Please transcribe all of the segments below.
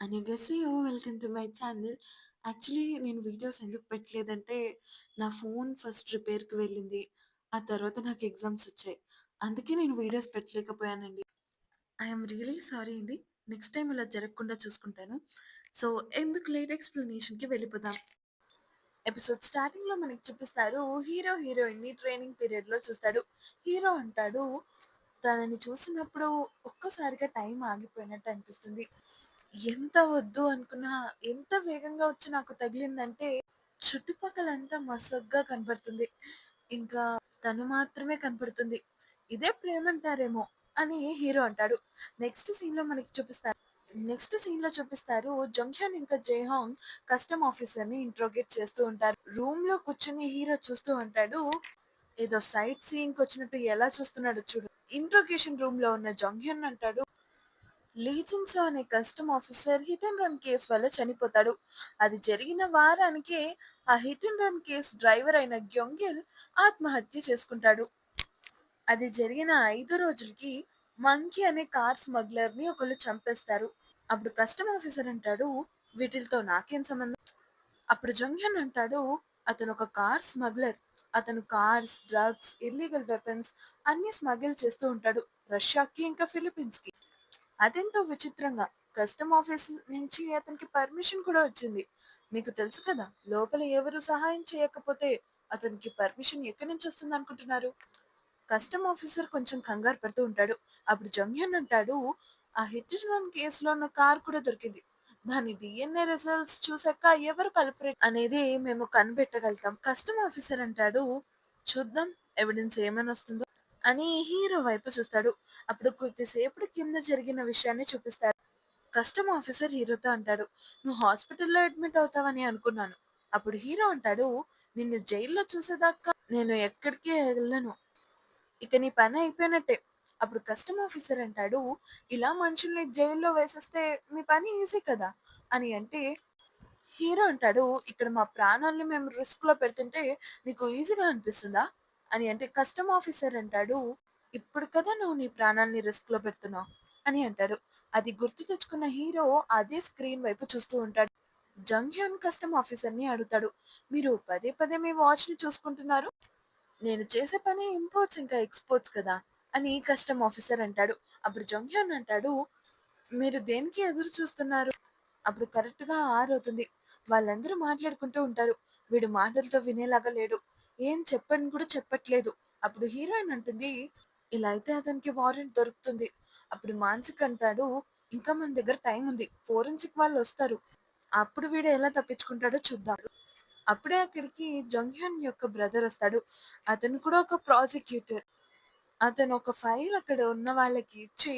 అనగసెయో welcome to my channel. Actually నేను videos ఎందుకు పెట్టలేదంటే, నా ఫోన్ ఫస్ట్ రిపేర్‌కి వెళ్ళింది. ఆ తర్వాత నాకు ఎగ్జామ్స్ వచ్చాయి. అందుకే నేను వీడియోస్ పెట్టలేకపోయానండి. ఐ యామ్ రియల్లీ సారీ అండి. నెక్స్ట్ టైమ్ ఇలా జరగకుండా చూసుకుంటాను. సో, ఎందుకు లేట్ ఎక్స్‌ప్లనేషన్‌కి వెళ్ళిపోదాం. ఎపిసోడ్ స్టార్టింగ్‌లో మనకి చూపిస్తారు హీరో, హీరోయిన్‌ని ట్రైనింగ్ పీరియడ్‌లో చూస్తాడు. హీరో అంటాడు, తనని చూసినప్పుడు ఒక్కసారిగా టైం ఆగిపోయినట్టు అనిపిస్తుంది. ఎంత వద్దు అనుకున్నా, ఎంత వేగంగా వచ్చి నాకు తగిలిందంటే, చుట్టుపక్కలంతా మసగ్గా కనపడుతుంది. ఇంకా తను మాత్రమే కనపడుతుంది. ఇదే ప్రేమంటారేమో అని హీరో అంటాడు. నెక్స్ట్ సీన్‌లో మనకి చూపిస్తారు. నెక్స్ట్ సీన్‌లో చూపిస్తారు జంక్షన్ ఇంకా జైహాంగ్ కస్టమ్ ఆఫీసర్‌ని ఇంట్రోగేట్ చేస్తూ ఉంటారు. రూమ్‌లో కూర్చొని హీరో చూస్తూ ఉంటాడు. ఏదో సైట్ సీయింగ్‌కొచ్చినట్టు ఎలా చూస్తున్నాడో చూడు. ఇంట్రోగేషన్ రూమ్‌లో ఉన్న జంగ్‌హ్యన్ అంటాడు, లీజిన్సో అనే custom officer hit and run case వల్ల చనిపోతాడు. అది జరిగిన వారానికే ఆ hit and run case driver అయిన గ్యొంగిల్ ఆత్మహత్య చేసుకుంటాడు. అది జరిగిన 5 రోజులకి మంకీ అనే కార్ స్మగ్లర్ ని ఒకళ్ళు చంపేస్తారు. అప్పుడు కస్టమ్ ఆఫీసర్ అంటాడు, వీటితో నాకేం సంబంధం. అప్పుడు జంగ్యన్ అంటాడు, అతను ఒక కార్ స్మగ్లర్. అతను కార్స్, డ్రగ్స్, ఇల్లీగల్ వెపన్స్ అన్ని స్మగిల్ చేస్తూ ఉంటాడు, రష్యాకి ఇంకా ఫిలిప్పీన్స్ కి. అదెంతో విచిత్రంగా కస్టమ్ ఆఫీస్ నుంచి అతనికి పర్మిషన్ కూడా వచ్చింది. మీకు తెలుసు కదా, లోపల ఎవరు సహాయం చేయకపోతే అతనికి పర్మిషన్ ఎక్కడి నుంచి వస్తుంది అనుకుంటున్నారు. కస్టమ్ ఆఫీసర్ కొంచెం కంగారు పడుతూ ఉంటాడు. అప్పుడు జంగ్యన్ అంటాడు, ఆ హిట్ అండ్ రన్ కేసులో ఉన్న కార్ కూడా దొరికింది. దాని డిఎన్ఏ రిజల్ట్స్ చూసాక ఎవరు కల్పరేట్ అనేది మేము కనిపెట్టగలుగుతాం. కస్టమ్ ఆఫీసర్ అంటాడు, చూద్దాం ఎవిడెన్స్ ఏమని వస్తుందో అని హీరో వైపు చూస్తాడు. అప్పుడు కొద్దిసేపటి కింద జరిగిన విషయాన్ని చూపిస్తారు. కస్టమ్ ఆఫీసర్ హీరోతో అంటాడు, నువ్వు హాస్పిటల్లో అడ్మిట్ అవుతావని అనుకున్నాను. అప్పుడు హీరో అంటాడు, నిన్ను జైల్లో చూసేదాకా నేను ఎక్కడికి వెళ్ళను. ఇక నీ పని అయిపోయినట్టే. అప్పుడు కస్టమ్ ఆఫీసర్ అంటాడు, ఇలా మనుషుల్ని జైల్లో వేసేస్తే మీ పని ఈజీ కదా అని అంటే, హీరో అంటాడు, ఇక్కడ మా ప్రాణాల్ని మేము రిస్క్‌లో పెడుతుంటే నీకు ఈజీగా అనిపిస్తుందా అని అంటే, కస్టమ్ ఆఫీసర్ అంటాడు, ఇప్పుడు కదా నువ్వు నీ ప్రాణాల్ని రిస్క్‌లో పెడుతున్నావు అని అంటాడు. అది గుర్తు తెచ్చుకున్న హీరో అదే స్క్రీన్ వైపు చూస్తూ ఉంటాడు. జంగ్‌హ్యన్ కస్టమ్ ఆఫీసర్‌ని అడుగుతాడు, మీరు పదే పదే మీ వాచ్‌ని చూసుకుంటున్నారు. నేను చేసే పని ఇంపోర్ట్స్ ఇంకా ఎక్స్‌పోర్ట్స్ కదా అని కస్టమ్ ఆఫీసర్ అంటాడు. అప్పుడు జంగ్‌హ్యన్ అంటాడు, మీరు దేనికి ఎదురు చూస్తున్నారు. అప్పుడు కరెక్ట్‌గా 6 అవుతుంది. వాళ్ళందరూ మాట్లాడుకుంటూ ఉంటారు. వీడు మాటలతో వినేలాగా లేడు. ఏం చెప్పని కూడా చెప్పట్లేదు. అప్పుడు హీరోయిన్ అంటుంది, ఇలా అయితే అతనికి వారెంట్ దొరుకుతుంది. అప్పుడు మానసిక్ అంటాడు, ఇంకా మన దగ్గర టైం ఉంది. ఫోరెన్సిక్ వాళ్ళు వస్తారు. అప్పుడు వీడు ఎలా తప్పించుకుంటాడో చూద్దాం. అప్పుడే అక్కడికి జంగ్‌హ్యన్ యొక్క బ్రదర్ వస్తాడు. అతను కూడా ఒక ప్రాసిక్యూటర్. అతను ఒక ఫైల్ అక్కడ ఉన్న వాళ్ళకి ఇచ్చి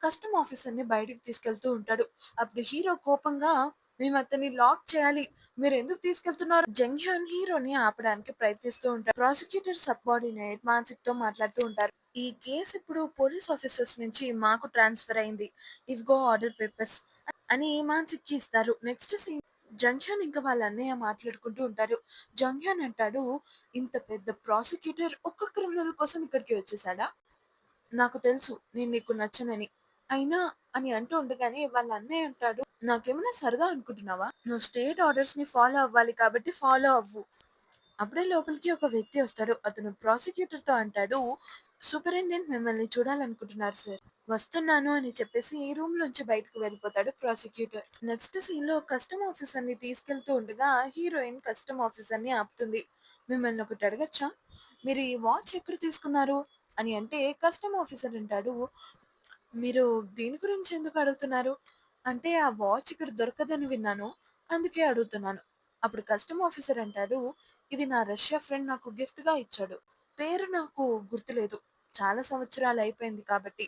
కస్టమ్ ఆఫీసర్‌ని బయటికి తీసుకెళ్తూ ఉంటాడు. అప్పుడు హీరో కోపంగా, మేము అతన్ని లాక్ చేయాలి. మీరెందుకు తీసుకెళ్తున్నారు? జంగ్‌హ్యన్ హీరోని ఆపడానికి ప్రయత్నిస్తూ ఉంటాడు. ప్రాసిక్యూటర్ సబార్డినేట్ మాన్సిక్‌తో మాట్లాడుతూ ఉంటారు. ఈ కేస్ ఇప్పుడు పోలీస్ ఆఫీసర్స్ నుంచి మాకు ట్రాన్స్‌ఫర్ అయింది. ఇవిగో ఆర్డర్ పేపర్స్ అని మాన్సిక్‌కి ఇస్తారు. నెక్స్ట్ సీన్ జంగ్‌హ్యన్ ఇంకా వాళ్ళ అన్నయ్య మాట్లాడుకుంటూ ఉంటారు. జంగ్‌హ్యన్ అంటాడు, ఇంత పెద్ద ప్రాసిక్యూటర్ ఒక్క క్రిమినల్ కోసం ఇక్కడికి వచ్చేసాడా? నాకు తెలుసు నేను నీకు నచ్చనని. అయినా అని అంటూ ఉండగానే వాళ్ళ అన్నయ్య అంటాడు, నాకేమైనా సరదా అనుకుంటున్నావా? నువ్వు స్టేట్ ఆర్డర్స్‌ని ఫాలో అవ్వాలి కాబట్టి ఫాలో అవ్వు. అప్పుడే లోపలికి ఒక వ్యక్తి వస్తాడు. అతను ప్రాసిక్యూటర్‌తో అంటాడు, సూపరింటెండెంట్ మిమ్మల్ని చూడాలనుకుంటున్నారు సార్. వస్తున్నాను అని చెప్పేసి ఈ రూమ్‌లోంచి బయటకు వెళ్ళిపోతాడు ప్రాసిక్యూటర్. నెక్స్ట్ సీన్‌లో కస్టమ్ ఆఫీసర్‌ని తీసుకెళ్తూ ఉండగా హీరోయిన్ కస్టమ్ ఆఫీసర్‌ని ఆపుతుంది. మిమ్మల్ని ఒకటి అడగచ్చా? మీరు ఈ వాచ్ ఎక్కడ తీసుకున్నారు? అని అంటే కస్టమ్ ఆఫీసర్ అంటాడు, మీరు దీని గురించి ఎందుకు అడుగుతున్నారు? అంటే ఆ వాచ్ ఇక్కడ దొరకదని విన్నాను. అందుకే అడుగుతున్నాను. అప్పుడు కస్టమ్ ఆఫీసర్ అంటాడు, ఇది నా రష్యా ఫ్రెండ్ నాకు గిఫ్ట్‌గా ఇచ్చాడు. పేరు నాకు గుర్తులేదు. చాలా సంవత్సరాలు అయిపోయింది కాబట్టి.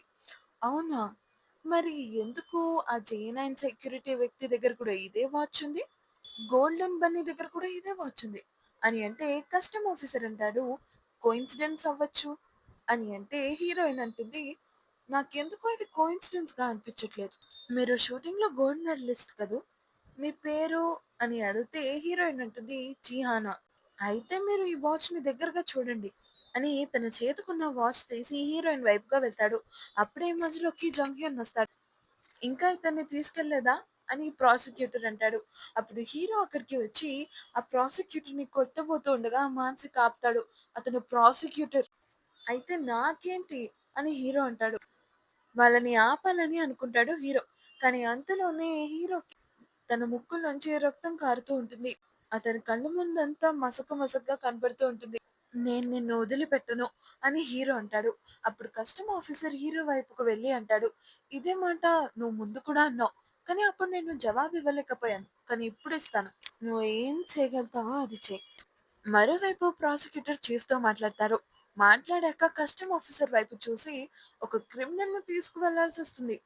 అవునా? మరి ఎందుకు ఆ జే9 సెక్యూరిటీ వ్యక్తి దగ్గర కూడా ఇదే వాచ్ ఉంది? గోల్డెన్ బన్నీ దగ్గర కూడా ఇదే వాచ్ ఉంది. అని అంటే కస్టమ్ ఆఫీసర్ అంటాడు, కోయిన్సిడెన్స్ అవ్వచ్చు అని అంటే హీరోయిన్ అంటుంది, నాకెందుకో ఇది కోయిన్సిడెన్స్‌గా అనిపించట్లేదు. మీరు షూటింగ్‌లో గోల్డ్ మెడలిస్ట్ కదూ! మీ పేరు అని అడిగితే హీరోయిన్ అంటుంది, చిహానా. అయితే మీరు ఈ వాచ్‌ని దగ్గరగా చూడండి అని తన చేతికున్న వాచ్ తీసి హీరోయిన్ వైపుగా వెళ్తాడు. అప్పుడే మధ్యలోకి జంగ్‌హ్యన్ వస్తాడు. ఇంకా ఇతన్ని తీసుకెళ్ళలేదా అని ప్రాసిక్యూటర్ అంటాడు. అప్పుడు హీరో అక్కడికి వచ్చి ఆ ప్రాసిక్యూటర్‌ని కొట్టబోతూ ఉండగా మానసిక ఆపుతాడు. అతను ప్రాసిక్యూటర్ అయితే నాకేంటి అని హీరో అంటాడు. వాళ్ళని ఆపాలని అనుకుంటాడు హీరో. కానీ అంతలోనే హీరోకి తన ముక్కులోంచి రక్తం కారుతూ ఉంటుంది. అతని కళ్ళ ముందంతా మసక మసకగా కనపడుతూ ఉంటుంది. నేను నిన్ను వదిలిపెట్టను అని హీరో అంటాడు. అప్పుడు కస్టమ్ ఆఫీసర్ హీరో వైపుకు వెళ్లి అంటాడు. ఇదే మాట నువ్వు ముందు కూడా అన్నావు. కానీ అప్పుడు నేను జవాబు ఇవ్వలేకపోయాను. కానీ ఇప్పుడు ఇస్తాను. నువ్వు ఏం చేయగలుగుతావో అది చెయ్యి. మరోవైపు ప్రాసిక్యూటర్ చీఫ్‌తో మాట్లాడతారు. మాట్లాడాక కస్టమ్ ఆఫీసర్ వైపు చూసి ఒక క్రిమినల్‌ని తీసుకువెళ్లాల్సొస్తుంది.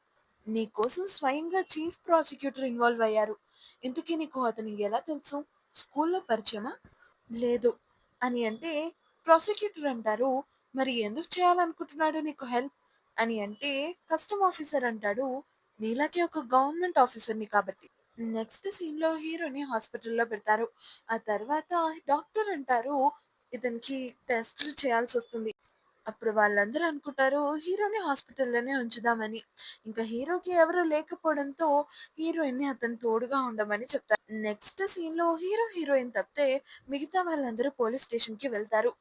నీ కోసం స్వయంగా చీఫ్ ప్రాసిక్యూటర్ ఇన్వాల్వ్ అయ్యారు. ఇంతకీ నీకు అతను ఎలా తెలుసు? స్కూల్లో పరిచయమా? లేదు అని అంటే ప్రాసిక్యూటర్ అంటారు. మరి ఎందుకు చేయాలనుకుంటున్నాడు నీకు హెల్ప్? అని అంటే కస్టమ్ ఆఫీసర్ అంటాడు. నీలాగే ఒక గవర్నమెంట్ ఆఫీసర్‌ని కాబట్టి. నెక్స్ట్ సీన్‌లో హీరోని హాస్పిటల్‌లో పెడతారు. ఆ తర్వాత డాక్టర్ అంటారు, ఇతనికి టెస్టులు చేయాల్సొస్తుంది. అప్పుడు వాళ్ళందరూ అనుకుంటారు హీరోని హాస్పిటల్‌లోనే ఉంచుదామని. ఇంకా హీరోకి ఎవరు లేకపోవడంతో హీరోయిన్‌ని అతని తోడుగా ఉండమని చెప్తారు. నెక్స్ట్ సీన్‌లో హీరో, హీరోయిన్ తప్పితే మిగతా వాళ్ళందరూ పోలీస్ స్టేషన్‌కి వెళ్తారు.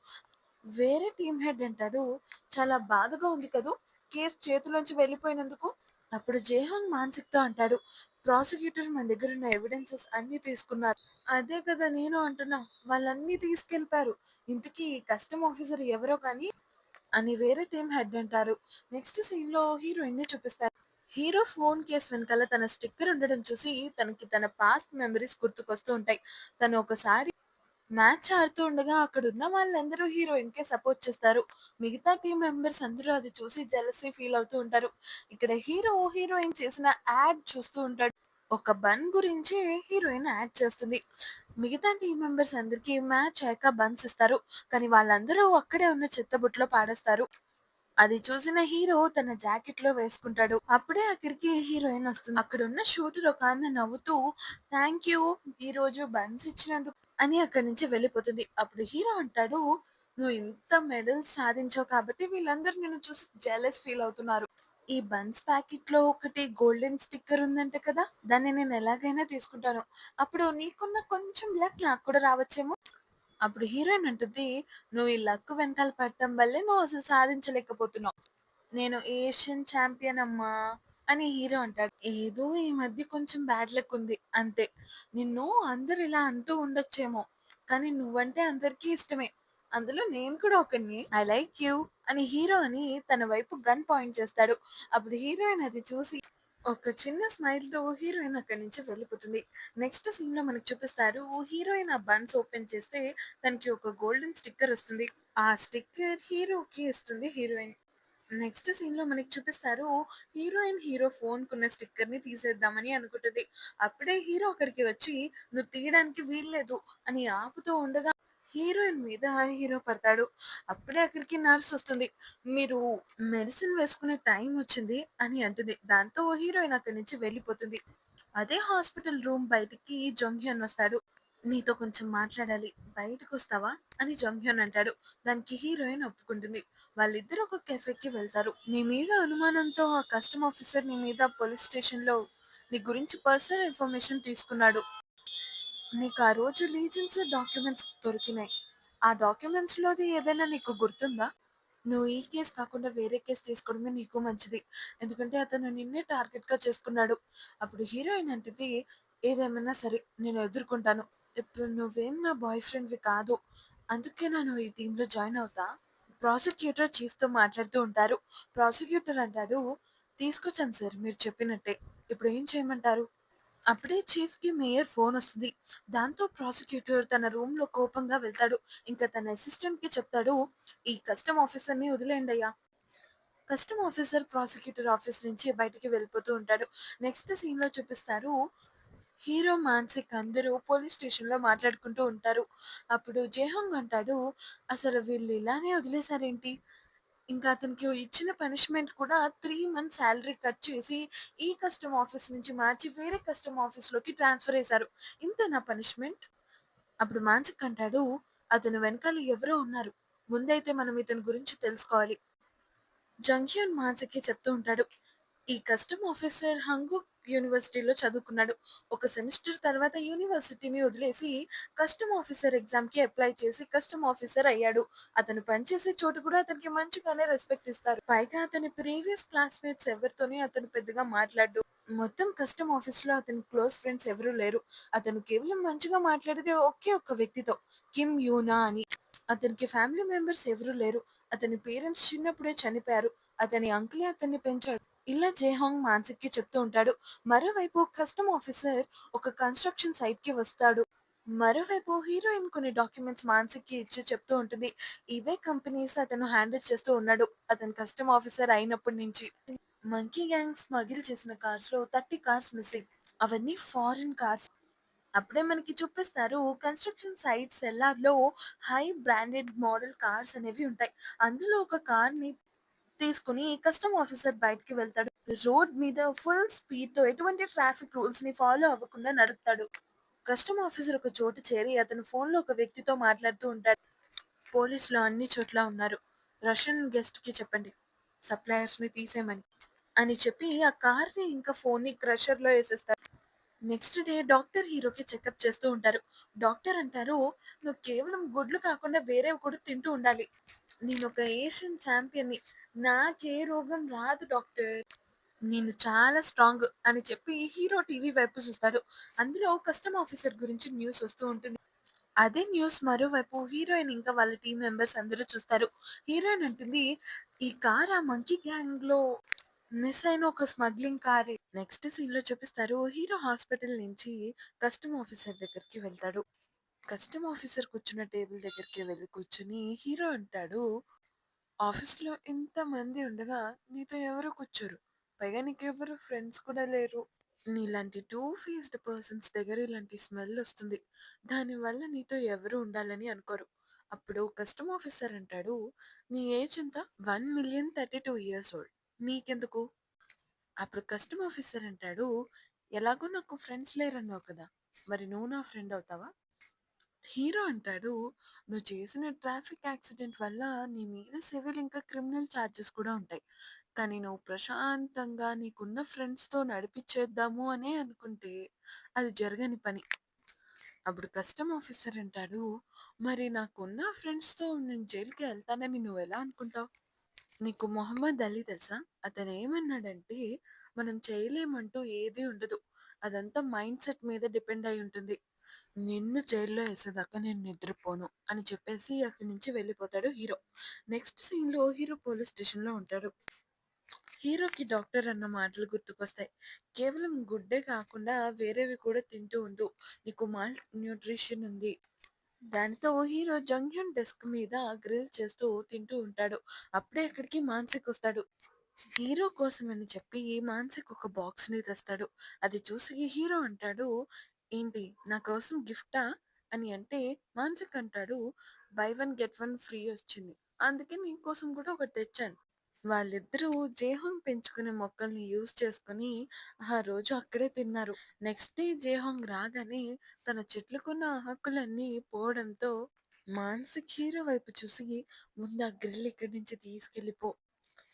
వేరే టీమ్ హెడ్ అంటాడు, "చాలా బాధగా ఉంది కదూ! కేస్ చేతిలోంచి వెళ్ళిపోయినందుకు." అప్పుడు జేహాంగ్ మాన్సిక్‌తో అంటాడు, "ప్రాసిక్యూటర్ మన దగ్గరున్న ఎవిడెన్సెస్ అన్నీ తీసుకున్నారు." అదే కదా నేను అంటున్నా. వాళ్ళన్నీ తీసుకెళ్ళిపోయారు. ఇంతకీ కస్టమ్ ఆఫీసర్ ఎవరో కానీ అని వేరే టీమ్ హెడ్ అంటారు. నెక్స్ట్ సీన్‌లో హీరోయిన్‌ని చూపిస్తారు. హీరో ఫోన్ కేస్ వెనకాల తన స్టిక్కర్ ఉండడం చూసి తనకి తన పాస్ట్ మెమోరీస్ గుర్తుకొస్తూ ఉంటాయి. తను ఒకసారి మ్యాచ్ ఆడుతూ ఉండగా అక్కడున్న వాళ్ళందరూ హీరోయిన్‌కే సపోర్ట్ చేస్తారు. మిగతా టీమ్ మెంబర్స్ అందరూ అది చూసి జెలసీ ఫీల్ అవుతూ ఉంటారు. ఇక్కడ హీరో, హీరోయిన్ చేసిన యాడ్ చూస్తూ ఉంటాడు. ఒక బన్ గురించే హీరోయిన్ యాడ్ చేస్తుంది. మిగతా టీమ్ మెంబర్స్ అందరికీ మ్యాచ్ అయ్యాక బన్స్ ఇస్తారు. కానీ వాళ్ళందరూ అక్కడే ఉన్న చెత్తబుట్టలో పాడేస్తారు. అది చూసిన హీరో తన జాకెట్‌లో వేసుకుంటాడు. అప్పుడే అక్కడికి హీరోయిన్ వస్తుంది. అక్కడున్న షూటర్ ఒకామె నవ్వుతూ థాంక్ యూ ఈరోజు బన్స్ ఇచ్చినందుకు అని అక్కడి నుంచి వెళ్ళిపోతుంది. అప్పుడు హీరో అంటాడు, "నువ్వు ఇంత మెడల్స్ సాధించావు కాబట్టి వీళ్ళందరూ నిన్ను చూసి జెలస్ ఫీల్ అవుతున్నారు. ఈ బన్స్ ప్యాకెట్‌లో ఒకటి గోల్డెన్ స్టిక్కర్ ఉందంట కదా! దాన్ని నేను ఎలాగైనా తీసుకుంటాను. అప్పుడు నీకున్న కొంచెం లక్ నాకు కూడా రావచ్చేమో." అప్పుడు హీరోయిన్ అంటుంది, "నువ్వు ఈ లక్ వెనకాల పడటం వల్లే నువ్వు అసలు సాధించలేకపోతున్నావు. నేను ఏషియన్ ఛాంపియన్ అమ్మా" అని హీరో అంటాడు. "ఏదో ఈ మధ్య కొంచెం బ్యాడ్ లక్ ఉంది అంతే. నిన్ను అందరూ ఇలా అంటూ ఉండొచ్చేమో, కానీ నువ్వంటే అందరికీ ఇష్టమే. అందులో నేను కూడా ఒకడిని. ఐ లైక్ యూ" అని హీరో అని తన వైపు గన్ పాయింట్ చేస్తాడు. అప్పుడు హీరోయిన్ అది చూసి ఒక చిన్న స్మైల్‌తో హీరోయిన్ అక్కడి నుంచి వెళ్ళిపోతుంది. నెక్స్ట్ సీన్‌లో మనకు చూపిస్తారు హీరోయిన్ ఆ బన్స్ ఓపెన్ చేస్తే తనకి ఒక గోల్డెన్ స్టిక్కర్ వస్తుంది. ఆ స్టిక్కర్ హీరోకి ఇస్తుంది హీరోయిన్. నెక్స్ట్ సీన్‌లో మనకి చూపిస్తారు హీరోయిన్ హీరో ఫోన్‌కున్న స్టిక్కర్‌ని తీసేద్దామని అనుకుంటది. అప్పుడే హీరో అక్కడికి వచ్చి "నువ్వు తీయడానికి వీల్లేదు" అని ఆపుతూ ఉండగా హీరోయిన్ మీద హీరో పడతాడు. అప్పుడే అక్కడికి నర్స్ వస్తుంది. "మీరు మెడిసిన్ వేసుకునే టైం వచ్చింది" అని అంటుంది. దాంతో హీరోయిన్ అక్కడి నుంచి వెళ్ళిపోతుంది. అదే హాస్పిటల్ రూమ్ బయటికి జంగ్‌హ్యన్ వస్తాడు. "నీతో కొంచెం మాట్లాడాలి. బయటకొస్తావా?" అని జంగ్‌హ్యన్ అంటాడు. దానికి హీరోయిన్ ఒప్పుకుంటుంది. వాళ్ళిద్దరూ ఒక కెఫేకి వెళ్తారు. "నీ మీద అనుమానంతో ఆ కస్టమ్ ఆఫీసర్ నీ మీద పోలీస్ స్టేషన్‌లో నీ గురించి పర్సనల్ ఇన్ఫర్మేషన్ తీసుకున్నాడు. నీకు ఆ రోజు లీజెన్స్ డాక్యుమెంట్స్ దొరికినాయి. ఆ డాక్యుమెంట్స్‌లోది ఏదైనా నీకు గుర్తుందా? నువ్వు ఈ కేస్ కాకుండా వేరే కేస్ తీసుకోవడమే నీకు మంచిది. ఎందుకంటే అతను నిన్నే టార్గెట్‌గా చేసుకున్నాడు." అప్పుడు హీరోయిన్ అంటది, "ఏదేమైనా సరే నేను ఎదుర్కొంటాను. ఇప్పుడు నువ్వేం నా బాయ్ ఫ్రెండ్‌వి కాదు. అందుకేనా నువ్వు ఈ టీమ్‌లో జాయిన్ అవుతా?" ప్రాసిక్యూటర్ చీఫ్‌తో మాట్లాడుతూ ఉంటారు. ప్రాసిక్యూటర్ అంటాడు, "తీసుకొచ్చాం సార్ మీరు చెప్పినట్టే. ఇప్పుడు ఏం చేయమంటారు?" అప్పుడే చీఫ్‌కి మేయర్ ఫోనొస్తది. దాంతో ప్రాసిక్యూటర్ తన రూమ్‌లో కోపంగా వెళ్తాడు. ఇంకా తన అసిస్టెంట్‌కి చెప్తాడు, "ఈ కస్టమ్ ఆఫీసర్‌ని వదిలేయండయ్యా." కస్టమ్ ఆఫీసర్ ప్రాసిక్యూటర్ ఆఫీస్ నుంచి బయటికి వెళ్ళిపోతూ ఉంటాడు. నెక్స్ట్ సీన్‌లో చూపిస్తారు హీరో, మాన్సిక్ అందరూ పోలీస్ స్టేషన్‌లో మాట్లాడుకుంటూ ఉంటారు. అప్పుడు జేహాంగ్ అంటాడు, "అసలు వీళ్ళు ఇలానే వదిలేసారేంటి? ఇంకా అతనికి ఇచ్చిన పనిష్మెంట్ కూడా 3 మంత్స్ సాలరీ కట్ చేసి, ఈ కస్టమ్ ఆఫీస్ నుంచి మార్చి వేరే కస్టమ్ ఆఫీస్‌లోకి ట్రాన్స్‌ఫర్ చేశారు. ఇంతేనా పనిష్మెంట్?" అప్పుడు మాన్సిక్ అంటాడు, "అతని వెనకాల ఎవరో ఉన్నారు. ముందైతే మనం ఇతని గురించి తెలుసుకోవాలి." జంగ్‌హ్యున్ మాన్సిక్‌కి చెప్తూ ఉంటాడు. ఈ కస్టమ్ ఆఫీసర్ హంగూక్ యూనివర్సిటీలో చదువుకున్నాడు. ఒక సెమిస్టర్ తర్వాత యూనివర్సిటీని వదిలేసి కస్టమ్ ఆఫీసర్ ఎగ్జామ్‌కి అప్లై చేసి కస్టమ్ ఆఫీసర్ అయ్యాడు. అతను పనిచేసే చోటు కూడా అతనికి మంచిగానే రెస్పెక్ట్ ఇస్తారు. పైగా అతని ప్రీవియస్ క్లాస్‌మేట్స్ ఎవరితోని అతను పెద్దగా మాట్లాడడు. మొత్తం కస్టమ్ ఆఫీస్‌లో అతనికి క్లోజ్ ఫ్రెండ్స్ ఎవరు లేరు. అతను కేవలం మంచిగా మాట్లాడేది ఒకే ఒక్క వ్యక్తితో, కిమ్ యూనా అని. అతనికి ఫ్యామిలీ మెంబర్స్ ఎవరూ లేరు. అతని పేరెంట్స్ చిన్నప్పుడే చనిపోయారు. అతని అంకులే అతన్ని పెంచాడు. ఇలా జేహాంగ్ మాన్సిక్‌కి చెప్తూ ఉంటాడు. మరోవైపు కస్టమ్ ఆఫీసర్ ఒక కన్‌స్ట్రక్షన్ సైట్‌కి వస్తాడు. మరోవైపు హీరోయిన్ కొన్ని డాక్యుమెంట్స్ మాన్సిక్‌కి ఇచ్చి చెప్తూ ఉంటుంది. ఇవే కంపెనీస్ అతను హ్యాండిల్ చేస్తూ ఉన్నాడు. అతను కస్టమ్ ఆఫీసర్ అయినప్పటి నుంచి. మంకీ గ్యాంగ్ స్మగిల్ చేసిన కార్స్‌లో 30 కార్స్ మిస్సింగ్. అవన్నీ ఫారిన్ కార్స్. అప్పుడే మనకి చూపిస్తారు కన్‌స్ట్రక్షన్ సైట్ సెల్లార్‌లో హై బ్రాండెడ్ మోడల్ కార్స్ అనేవి ఉంటాయి. అందులో ఒక కార్‌ని తీసుకొని కస్టమ్ ఆఫీసర్ బయటికి వెళ్తాడు. రోడ్ మీద ఫుల్ స్పీడ్‌తో ఎటువంటి ట్రాఫిక్ రూల్స్‌ని ఫాలో అవ్వకుండా నడుపుతాడు. కస్టమ్ ఆఫీసర్ ఒక చోట చేరి అతను ఫోన్‌లో ఒక వ్యక్తితో మాట్లాడుతూ ఉంటాడు. పోలీసులు అన్ని చోట్ల ఉన్నారు. రష్యన్ గెస్ట్‌కి చెప్పండి. సప్లయర్స్‌ని తీసేయమని అని చెప్పి ఆ కార్‌ని ఇంకా ఫోన్‌ని క్రషర్‌లో ఏసేస్తాడు. నెక్స్ట్ డే డాక్టర్ హీరోకి చెకప్ చేస్తూ ఉంటారు. డాక్టర్ అంటారు, "నువ్వు కేవలం గుడ్లు కాకుండా వేరేవి కూడా తింటూ ఉండాలి. నేనొక ఏషియన్ ఛాంపియన్‌ని. నాకే రోగం రాదు డాక్టర్. నేను చాలా స్ట్రాంగ్" అని చెప్పి హీరో టీవీ వైపు చూస్తాడు. అందులో కస్టమ్ ఆఫీసర్ గురించి న్యూస్ వస్తూ ఉంటుంది. అదే న్యూస్ మరోవైపు హీరోయిన్ ఇంకా వాళ్ళ టీమ్ మెంబర్స్ అందరూ చూస్తారు. హీరోయిన్ అంటుంది, "ఈ కార్ ఆ మంకీ గ్యాంగ్‌లో మిస్ అయిన ఒక స్మగ్లింగ్ కారే." నెక్స్ట్ సీన్‌లో చూపిస్తారు హీరో హాస్పిటల్ నుంచి కస్టమ్ ఆఫీసర్ దగ్గరికి వెళ్తాడు. కస్టమ్ ఆఫీసర్ కూర్చున్న టేబుల్ దగ్గరికి వెళ్లి కూర్చొని హీరో అంటాడు, "ఆఫీస్‌లో ఇంతమంది ఉండగా నీతో ఎవరు కూర్చోరు. పైగా నీకెవ్వరు ఫ్రెండ్స్ కూడా లేరు. నీలాంటి టూ ఫేస్డ్ పర్సన్స్ దగ్గర ఇలాంటి స్మెల్ వస్తుంది. దానివల్ల నీతో ఎవరు ఉండాలని అనుకోరు." అప్పుడు కస్టమ్ ఆఫీసర్ అంటాడు, "నీ ఏజ్ ఎంత?" "1,032 ఇయర్స్ ఓల్డ్. నీకెందుకు?" అప్పుడు కస్టమ్ ఆఫీసర్ అంటాడు, "ఎలాగో నాకు ఫ్రెండ్స్ లేరన్నావు కదా! మరి నువ్వు నా ఫ్రెండ్ అవుతావా?" హీరో అంటాడు, "నువ్వు చేసిన ట్రాఫిక్ యాక్సిడెంట్ వల్ల నీ మీద సివిల్ ఇంకా క్రిమినల్ ఛార్జెస్ కూడా ఉంటాయి. కానీ నువ్వు ప్రశాంతంగా నీకున్న ఫ్రెండ్స్‌తో నడిపిచ్చేద్దాము అనే అనుకుంటే అది జరగని పని." అప్పుడు కస్టమ్ ఆఫీసర్ అంటాడు, "మరి నాకున్న ఫ్రెండ్స్‌తో నేను జైలుకి ఎళ్తానని నువ్వెలా అనుకుంటావు? నీకు మొహమ్మద్ అలీ తెలుసా? అతనేమన్నాడంటే, మనం చేయలేమంటూ ఏదీ ఉండదు. అదంతా మైండ్ సెట్ మీద డిపెండ్ అయి ఉంటుంది. నిన్ను జైల్‌లో ఏసేదాకా నేను నిద్రపోను" అని చెప్పేసి అక్కడి నుంచి వెళ్ళిపోతాడు హీరో. నెక్స్ట్ సీన్‌లో హీరో పోలీస్ స్టేషన్‌లో ఉంటాడు. హీరోకి డాక్టర్ అన్న మాటలు గుర్తుకొస్తాయి. "కేవలం గుడ్డే కాకుండా వేరేవి కూడా తింటూ ఉండు. నీకు మాల్ న్యూట్రిషన్ ఉంది." దానితో హీరో జంగ్‌హ్యున్ డెస్క్ మీద గ్రిల్ చేస్తూ తింటూ ఉంటాడు. అప్పుడే అక్కడికి మాన్సిక్ వస్తాడు. హీరో కోసమని చెప్పి మాన్సిక్ ఒక బాక్స్‌ని తెస్తాడు. అది చూసి హీరో అంటాడు, "ఏంటి నా కోసం గిఫ్టా?" అని అంటే మాన్సిక్ అంటాడు, "by one get one free వచ్చింది. అందుకే నీకోసం కూడా ఒకటి తెచ్చాను." వాళ్ళిద్దరూ జేహాంగ్ పెంచుకునే మొక్కల్ని యూజ్ చేసుకొని ఆ రోజు అక్కడే తిన్నారు. నెక్స్ట్ డే జేహాంగ్ రాగానే తన చెట్లకున్న హక్కులన్నీ పోవడంతో మానసిక్ హీరో వైపు చూసి, "ముందు ఆ గ్రిల్ ఇక్కడి నుంచి తీసుకెళ్ళిపో.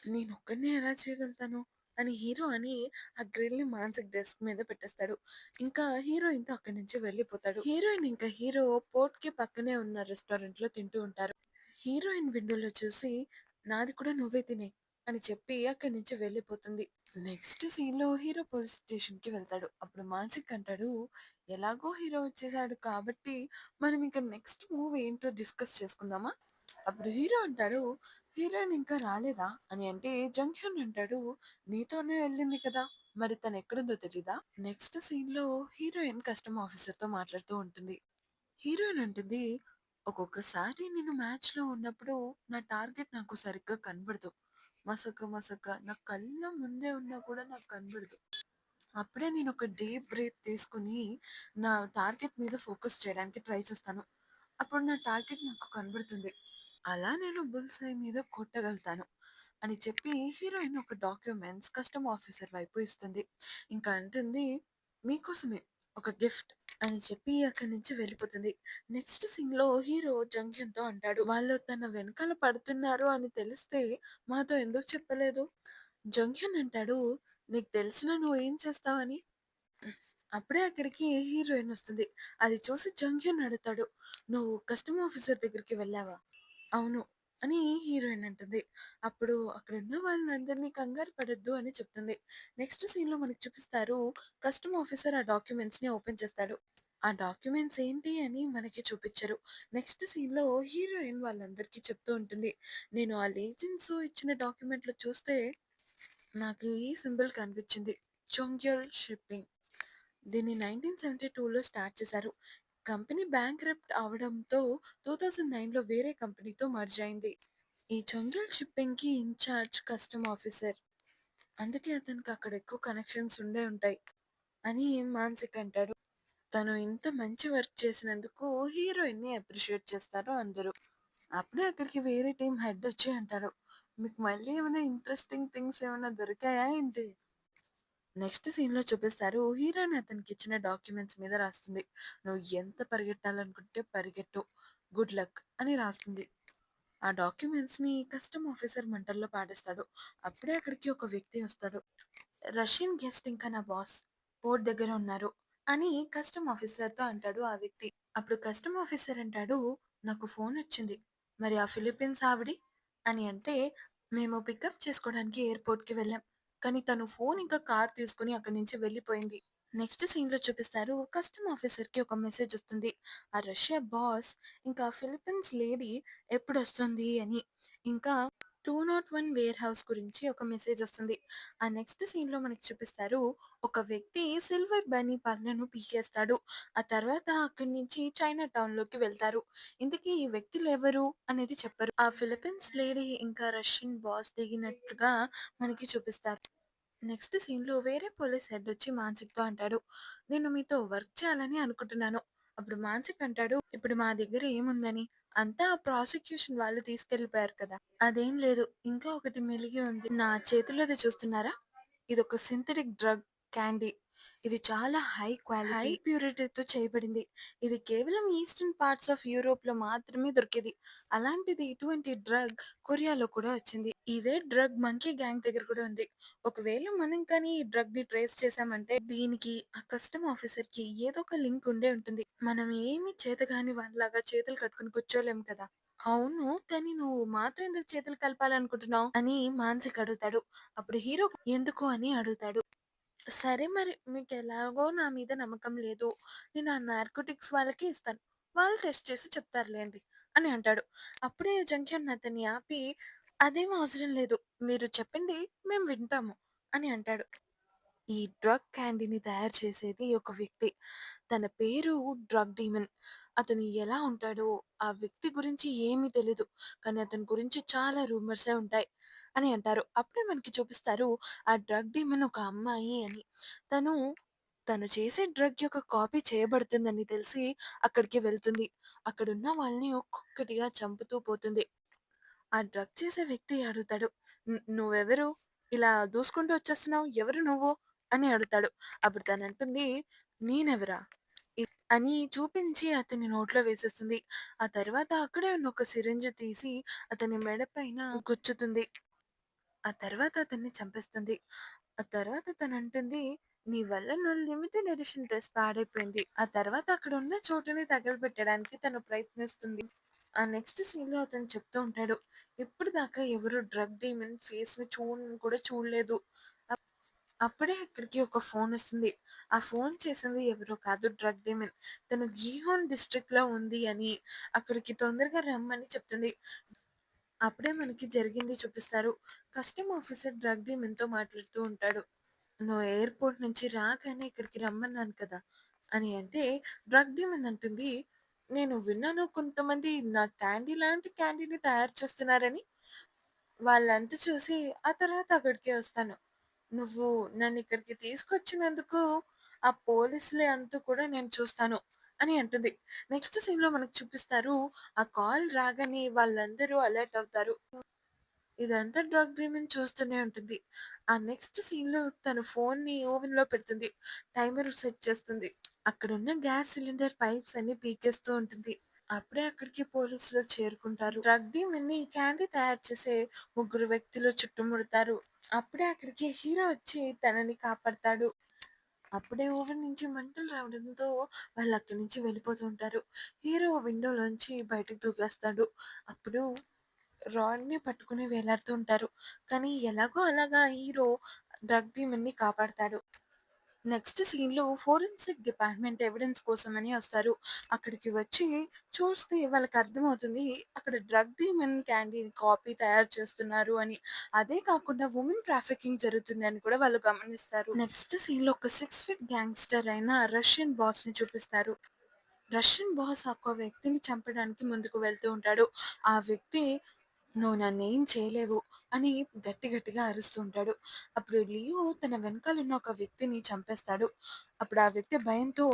నేనొక్కడినే ఎలా చేయగలుగుతాను?" అని హీరో అని ఆ గ్రిల్‌ని మానసిక్ డెస్క్ మీద పెట్టేస్తాడు. ఇంకా హీరోయిన్‌తో అక్కడి నుంచి వెళ్ళిపోతాడు. హీరోయిన్ ఇంకా హీరో పోర్ట్‌కి పక్కనే ఉన్న రెస్టారెంట్‌లో తింటూ ఉంటారు. హీరోయిన్ విండోలో చూసి, "నాది కూడా నువ్వే తినేయి" అని చెప్పి అక్కడి నుంచి వెళ్ళిపోతుంది. నెక్స్ట్ సీన్‌లో హీరో పోలీస్ స్టేషన్‌కి వెళ్తాడు. అప్పుడు మానసిక్ అంటాడు, "ఎలాగో హీరో వచ్చేసాడు కాబట్టి మనం ఇక నెక్స్ట్ మూవ్ ఏంటో డిస్కస్ చేసుకుందామా?" అప్పుడు హీరో అంటాడు, "హీరోయిన్ ఇంకా రాలేదా?" అని అంటే జంక్షన్ అంటాడు, "నీతోనే వెళ్ళింది కదా! మరి తను ఎక్కడుందో తెలీదా?" నెక్స్ట్ సీన్‌లో హీరోయిన్ కస్టమ్ ఆఫీసర్‌తో మాట్లాడుతూ ఉంటుంది. హీరోయిన్ అంటుంది, "ఒక్కొక్కసారి నేను మ్యాచ్‌లో ఉన్నప్పుడు నా టార్గెట్ నాకు సరిగ్గా కనబడదు. మసక నా కళ్ళ ముందే ఉన్నా కూడా నాకు కనబడదు. అప్పుడే నేను ఒక డీప్ బ్రీత్ తీసుకొని నా టార్గెట్ మీద ఫోకస్ చేయడానికి ట్రై చేస్తాను. అప్పుడు నా టార్గెట్ నాకు కనబడుతుంది. అలా నేను బుల్స్ ఐ మీద కొట్టగలుగుతాను" అని చెప్పి హీరోయిన్ ఒక డాక్యుమెంట్స్ కస్టమ్ ఆఫీసర్ వైపు ఇస్తుంది. ఇంకా అంటుంది, "మీకోసమే ఒక గిఫ్ట్" అని చెప్పి అక్కడి నుంచి వెళ్ళిపోతుంది. నెక్స్ట్ సీన్‌లో హీరో జంక్యన్‌తో అంటాడు, "వాళ్ళు తన వెనకాల పడుతున్నారు అని తెలిస్తే మాతో ఎందుకు చెప్పలేదు?" జంక్యన్ అంటాడు, నీకు తెలిసినా నువ్వేం చేస్తావని? అప్పుడే అక్కడికి హీరోయిన్ వస్తుంది. అది చూసి జంక్యూన్ అడుగుతాడు. "నువ్వు కస్టమ్ ఆఫీసర్ దగ్గరికి వెళ్ళావా?" "అవును" అని హీరోయిన్ అంటుంది. అప్పుడు అక్కడున్న వాళ్ళందరినీ కంగారు పడొద్దు అని చెప్తుంది. నెక్స్ట్ సీన్‌లో మనకి చూపిస్తారు. కస్టమ్ ఆఫీసర్ ఆ డాక్యుమెంట్స్‌ని ఓపెన్ చేస్తాడు. ఆ డాక్యుమెంట్స్ ఏంటి అని మనకి చూపిచ్చరు. నెక్స్ట్ సీన్‌లో హీరోయిన్ వాళ్ళందరికీ చెప్తూ ఉంటుంది. "నేను ఆ లేజెండ్స్ ఇచ్చిన డాక్యుమెంట్‌లో చూస్తే నాకు ఈ సింబల్ కనిపించింది. చొంగ్యల్ షిప్పింగ్. దీన్ని 1972లో స్టార్ట్ చేశారు. కంపెనీ బ్యాంక్రప్ట్ అవడంతో 2009లో వేరే కంపెనీతో మర్జ్ అయింది. ఈ చొంగ్యల్ షిప్పింగ్‌కి ఇన్‌చార్జ్ కస్టమ్ ఆఫీసర్. అందుకే అతనికి అక్కడ ఎక్కువ కనెక్షన్స్ ఉండే ఉంటాయి" అని మానసిక్ అంటాడు. తను ఇంత మంచి వర్క్ చేసినందుకు హీరోయిన్‌ని అప్రిషియేట్ చేస్తారు అందరూ. అప్పుడే అక్కడికి వేరే టీమ్ హెడ్ వచ్చి అంటాడు. "మీకు మళ్ళీ ఏమైనా ఇంట్రెస్టింగ్ థింగ్స్ ఏమైనా దొరికాయా ఏంటి?" నెక్స్ట్ సీన్‌లో చూపిస్తారు. హీరోయిన్ అతనికిచ్చిన డాక్యుమెంట్స్ మీద రాస్తుంది. "నువ్వు ఎంత పరిగెట్టాలనుకుంటే పరిగెట్టు. గుడ్ లక్" అని రాస్తుంది. ఆ డాక్యుమెంట్స్‌ని కస్టమ్ ఆఫీసర్ మంటల్లో పాడేస్తాడు. అప్పుడే అక్కడికి ఒక వ్యక్తి వస్తాడు. "రష్యన్ గెస్ట్ ఇంకా నా బాస్ పోర్ట్ దగ్గర ఉన్నారు" అని కస్టమ్ ఆఫీసర్‌తో అంటాడు ఆ వ్యక్తి. అప్పుడు కస్టమ్ ఆఫీసర్ అంటాడు, "నాకు ఫోనొచ్చింది. మరి ఆ ఫిలిప్పీన్స్ ఆవిడి?" అని అంటే, "మేము పికప్ చేసుకోవడానికి ఎయిర్‌పోర్ట్‌కి వెళ్ళాం. కానీ తను ఫోన్ ఇంకా కార్ తీసుకొని అక్కడి నుంచి వెళ్ళిపోయింది." నెక్స్ట్ సీన్‌లో చూపిస్తారు. కస్టమ్ ఆఫీసర్‌కి ఒక మెసేజ్ వస్తుంది. ఆ రష్యా బాస్ ఇంకా ఫిలిప్పీన్స్ లేడీ ఎప్పుడొస్తుంది అని. ఇంకా 201 వేర్ హౌస్ గురించి ఒక మెసేజ్ వస్తుంది. ఆ నెక్స్ట్ సీన్‌లో మనకి చూపిస్తారు. ఒక వ్యక్తి సిల్వర్ బన్నీ పళ్ళను పీకేస్తాడు. ఆ తర్వాత అక్కడి నుంచి చైనా టౌన్‌లోకి వెళ్తారు. ఇంతకీ ఈ వ్యక్తులెవరు అనేది చెప్పరు. ఆ ఫిలిప్పీన్స్ లేడీ ఇంకా రష్యన్ బాస్ దిగినట్లుగా మనకి చూపిస్తారు. నెక్స్ట్ సీన్‌లో వేరే పోలీస్ హెడ్ వచ్చి మానసిక్‌తో అంటాడు. "నేను మీతో వర్క్ చేయాలని అనుకుంటున్నాను." అప్పుడు మానసిక్ అంటాడు, "ఇప్పుడు మా దగ్గర ఏముందని? అంతా ఆ ప్రాసిక్యూషన్ వాళ్ళు తీసుకెళ్ళిపోయారు కదా!" "అదేం లేదు. ఇంకా ఒకటి మిలిగి ఉంది. నా చేతిలోది చూస్తున్నారా? ఇదొక సింథటిక్ డ్రగ్ క్యాండీ. ఇది చాలా హై ప్యూరిటీతో చేయబడింది. ఇది కేవలం ఈస్టర్న్ పార్ట్స్ ఆఫ్ యూరోప్‌లో మాత్రమే దొరికేది. అలాంటిది ఇటువంటి డ్రగ్ కొరియాలో కూడా వచ్చింది. ఇదే డ్రగ్ మంకీ గ్యాంగ్ దగ్గర కూడా ఉంది. ఒకవేళ మనం కానీ ఈ డ్రగ్‌ని ట్రేస్ చేశామంటే దీనికి ఆ కస్టమ్ ఆఫీసర్‌కి ఏదో ఒక లింక్ ఉండే ఉంటుంది. మనం ఏమి చేతగాని వాళ్ళలాగా చేతులు కట్టుకొని కూర్చోలేం కదా!" "అవును. కానీ నువ్వు మాతో ఎందుకు చేతులు కలపాలనుకుంటున్నావు?" అని మానసిక్ అడుగుతాడు. అప్పుడు హీరో ఎందుకు అని అడుగుతాడు. "సరే మరి మీకెలాగో నా మీద నమ్మకం లేదు. నేను ఆ నార్కోటిక్స్ వాళ్ళకే ఇస్తాను. వాళ్ళు టెస్ట్ చేసి చెప్తారులెండి" అని అంటాడు. అప్పుడే జంక్యాన్ అతన్ని ఆపి, "అదేం అవసరం లేదు. మీరు చెప్పండి మేము వింటాము" అని అంటాడు. ఈ డ్రగ్ క్యాండీని తయారు చేసేది ఒక వ్యక్తి. తన పేరు డ్రగ్ డీమన్. అతను ఎలా ఉంటాడో, ఆ వ్యక్తి గురించి ఏమీ తెలీదు. కానీ అతని గురించి చాలా రూమర్సే ఉంటాయి అని అంటారు. అప్పుడే మనకి చూపిస్తారు ఆ డ్రగ్ డీమన్ ఒక అమ్మాయి అని. తను తను చేసే డ్రగ్ యొక్క కాపీ చేయబడుతుందని తెలిసి అక్కడికి వెళ్తుంది. అక్కడున్న వాళ్ళని ఒక్కొక్కటిగా చంపుతూ పోతుంది. ఆ డ్రగ్ చేసే వ్యక్తి అడుగుతాడు. "నువ్వెవరు? ఇలా దూసుకుంటూ వచ్చేస్తున్నావు. ఎవరు నువ్వు?" అని అడుగుతాడు. అప్పుడు తనంటుంది, "నేనెవరా?" అని చూపించి అతని నోట్లో వేసేస్తుంది. ఆ తర్వాత అక్కడే ఉన్న ఒక సిరింజ్ తీసి అతని మెడ పైన గుచ్చుతుంది. ఆ తర్వాత అతన్ని చంపేస్తుంది. ఆ తర్వాత తనంటుంది, "నీ వల్ల నా లిమిటెడ్ ఎడిషన్ డ్రెస్ పాడైపోయింది." ఆ తర్వాత అక్కడున్న చోటుని తగలబెట్టడానికి తను ప్రయత్నిస్తుంది. ఆ నెక్స్ట్ సీన్‌లో అతను చెప్తూ ఉంటాడు. "ఇప్పటిదాకా ఎవరు డ్రగ్ డీమన్ ఫేస్‌ని చూడను కూడా చూడలేదు." అప్ అప్పుడే అక్కడికి ఒక ఫోనొస్తుంది. ఆ ఫోన్ చేసింది ఎవరో కాదు డ్రగ్ డీమన్. తను గీహోన్ డిస్ట్రిక్ట్‌లో ఉంది అని, అక్కడికి తొందరగా రమ్మని చెప్తుంది. అప్పుడే మనకి జరిగింది చూపిస్తారు. కస్టమ్ ఆఫీసర్ డ్రగ్ డీమన్‌తో మాట్లాడుతూ ఉంటాడు. "నువ్వు ఎయిర్‌పోర్ట్ నుంచి రాగానే ఇక్కడికి రమ్మన్నాను కదా!" అని అంటే డ్రగ్ డీమన్ అంటుంది, "నేను విన్నాను కొంతమంది నా క్యాండీ లాంటి క్యాండీని తయారు చేస్తున్నారని. వాళ్ళంతా చూసి ఆ తర్వాత అక్కడికే వస్తాను. నువ్వు నన్నిక్కడికి తీసుకొచ్చినందుకు ఆ పోలీసులే అంతు కూడా నేను చూస్తాను" అని అంటుంది. నెక్స్ట్ సీన్‌లో మనకు చూపిస్తారు. ఆ కాల్ రాగానే వాళ్ళందరూ అలర్ట్ అవుతారు. ఇదంతా డ్రగ్ డీమన్ చూస్తూనే ఉంటుంది. ఆ నెక్స్ట్ సీన్‌లో తను ఫోన్‌ని ఓవెన్‌లో పెడుతుంది. టైమర్ సెట్ చేస్తుంది. అక్కడున్న గ్యాస్ సిలిండర్ పైప్స్ అన్నీ పీకేస్తూ ఉంటుంది. అప్పుడే అక్కడికి పోలీసులు చేరుకుంటారు. డ్రగ్ డీమన్‌ని క్యాండీ తయారు చేసే ముగ్గురు వ్యక్తులు చుట్టుముడతారు. అప్పుడే అక్కడికి హీరో వచ్చి తనని కాపాడతాడు. అప్పుడే ఓవెన్ నుంచి మంటలు రావడంతో వాళ్ళక్కడి నుంచి వెళ్ళిపోతూ ఉంటారు. హీరో విండోలోంచి బయటకి దూకేస్తాడు. అప్పుడు రాడ్‌ని పట్టుకొని వేలాడుతూ ఉంటారు. కానీ ఎలాగో అలాగా హీరో డ్రగ్ డీమన్‌ని కాపాడతాడు. నెక్స్ట్ సీన్‌లో ఫోరెన్సిక్ డిపార్ట్‌మెంట్ ఎవిడెన్స్ కోసమని వస్తారు. అక్కడికి వచ్చి చూస్తే వాళ్ళకర్థమవుతుంది అక్కడ డ్రగ్ డీమన్ క్యాండీని కాపీ తయారు చేస్తున్నారు అని. అదే కాకుండా వుమెన్ ట్రాఫికింగ్ జరుగుతుందని కూడా వాళ్ళు గమనిస్తారు. నెక్స్ట్ సీన్‌లో ఒక 6 ఫీట్ గ్యాంగ్‌స్టర్ అయిన రష్యన్ బాస్‌ని చూపిస్తారు. రష్యన్ బాస్ ఒక వ్యక్తిని చంపడానికి ముందుకు వెళ్తూ ఉంటాడు. ఆ వ్యక్తి "నువ్వు నన్నేం చేయలేవు" అని గట్టిగా అరుస్తూ ఉంటాడు. అప్పుడు లియో తన వెనకాలన్న ఒక వ్యక్తిని చంపేస్తాడు. అప్పుడు ఆ వ్యక్తి భయంతో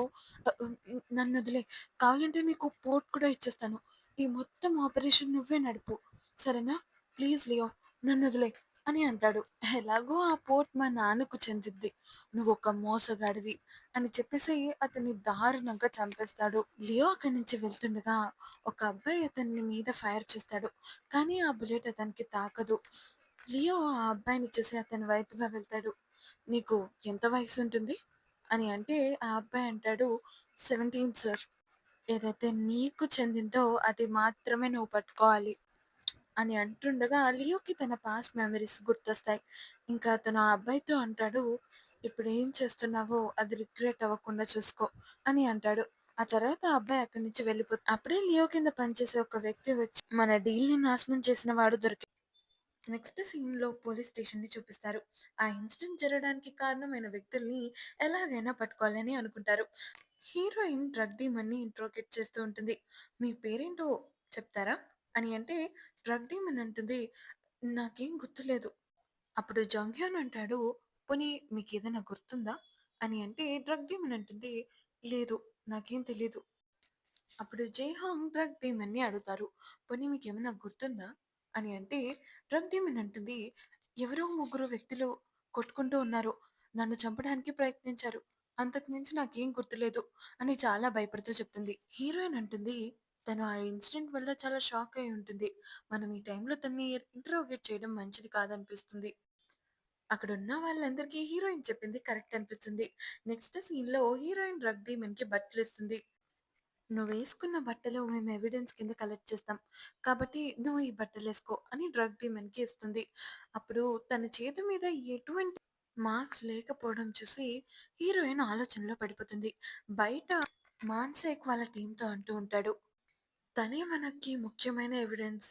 "నన్నొదిలేయ్. కావాలంటే నీకు పోర్ట్ కూడా ఇచ్చేస్తాను. ఈ మొత్తం ఆపరేషన్ నువ్వే నడుపు. సరేనా? ప్లీజ్ లియో నన్నొదిలేయ్" అని అంటాడు. ఎలాగో ఆ పోర్ట్ మా నాన్నకు చెందిద్ది. నువ్వొక మోసగాడివి అని చెప్పేసి అతన్ని దారుణంగా చంపేస్తాడు. లియో అక్కడి నుంచి వెళ్తుండగా ఒక అబ్బాయి అతని మీద ఫైర్ చేస్తాడు. కానీ ఆ బుల్లెట్ అతనికి తాకదు. లియో ఆ అబ్బాయిని చూసి అతని వైపుగా వెళ్తాడు. "నీకు ఎంత వయసుంటుంది?" అని అంటే ఆ అబ్బాయి అంటాడు, "17 సార్. ఏదైతే నీకు చెందిందో అది మాత్రమే నువ్వు పట్టుకోవాలి" అని అంటుండగా లియోకి తన పాస్ట్ మెమరీస్ గుర్తొస్తాయి. ఇంకా అతను ఆ అబ్బాయితో అంటాడు, "ఇప్పుడు ఏం చేస్తున్నావో అది రిగ్రెట్ అవ్వకుండా చూసుకో" అని అంటాడు. ఆ తర్వాత ఆ అబ్బాయి అక్కడి నుంచి అప్పుడే లియో కింద పనిచేసే ఒక వ్యక్తి వచ్చి మన డీల్‌ని నాశనం చేసిన వాడు దొరికాడు. నెక్స్ట్ సీన్‌లో పోలీస్ స్టేషన్‌ని చూపిస్తారు. ఆ ఇన్సిడెంట్ జరగడానికి కారణమైన వ్యక్తుల్ని ఎలాగైనా పట్టుకోవాలని అనుకుంటారు. హీరోయిన్ డ్రగ్ డీమన్‌ని ఇంట్రోగేట్ చేస్తూ ఉంటుంది. "మీ పేరేంటో చెప్తారా?" అని అంటే డ్రగ్ డీమన్ అంటుంది, "నాకేం గుర్తులేదు." అప్పుడు జంగ్‌హ్యోన్ అంటాడు, "పోనీ మీకేదైనా గుర్తుందా?" అని అంటే డ్రగ్ డీమన్ అంటుంది, "లేదు. నాకేం తెలీదు." అప్పుడు జైహాంగ్ డ్రగ్ డీమన్‌ని అడుగుతారు. "పోనీ మీకేమైనా గుర్తుందా?" అని అంటే డ్రగ్ డీమన్ అంటుంది, "ఎవరో ముగ్గురు వ్యక్తులు కొట్టుకుంటూ ఉన్నారు. నన్ను చంపడానికి ప్రయత్నించారు. అంతకు మించి నాకేం గుర్తులేదు" అని చాలా భయపడుతూ చెప్తుంది. హీరోయిన్ అంటుంది, తను ఆ ఇన్సిడెంట్ వల్ల చాలా షాక్ అయి ఉంటుంది. మనం ఈ టైంలో తనని ఇంటరోగేట్ చేయడం మంచిది కాదనిపిస్తుంది. అక్కడున్న వాళ్ళందరికీ హీరోయిన్ చెప్పింది కరెక్ట్ అనిపిస్తుంది. నెక్స్ట్ సీన్‌లో హీరోయిన్ డ్రగ్ డీమన్‌కి బట్టలిస్తుంది. "నువ్వేసుకున్న బట్టలు మేము ఎవిడెన్స్ కింద కలెక్ట్ చేస్తాం. కాబట్టి నువ్వు ఈ బట్టలేసుకో" అని డ్రగ్ డీమన్‌కి ఇస్తుంది. అప్పుడు తన చేతి మీద ఎటువంటి మార్క్స్ లేకపోవడం చూసి హీరోయిన్ ఆలోచనలో పడిపోతుంది. బయట మాన్సేక్ వాళ్ళ టీమ్‌తో అంటూ ఉంటాడు. తనే మనకి ముఖ్యమైన ఎవిడెన్స్.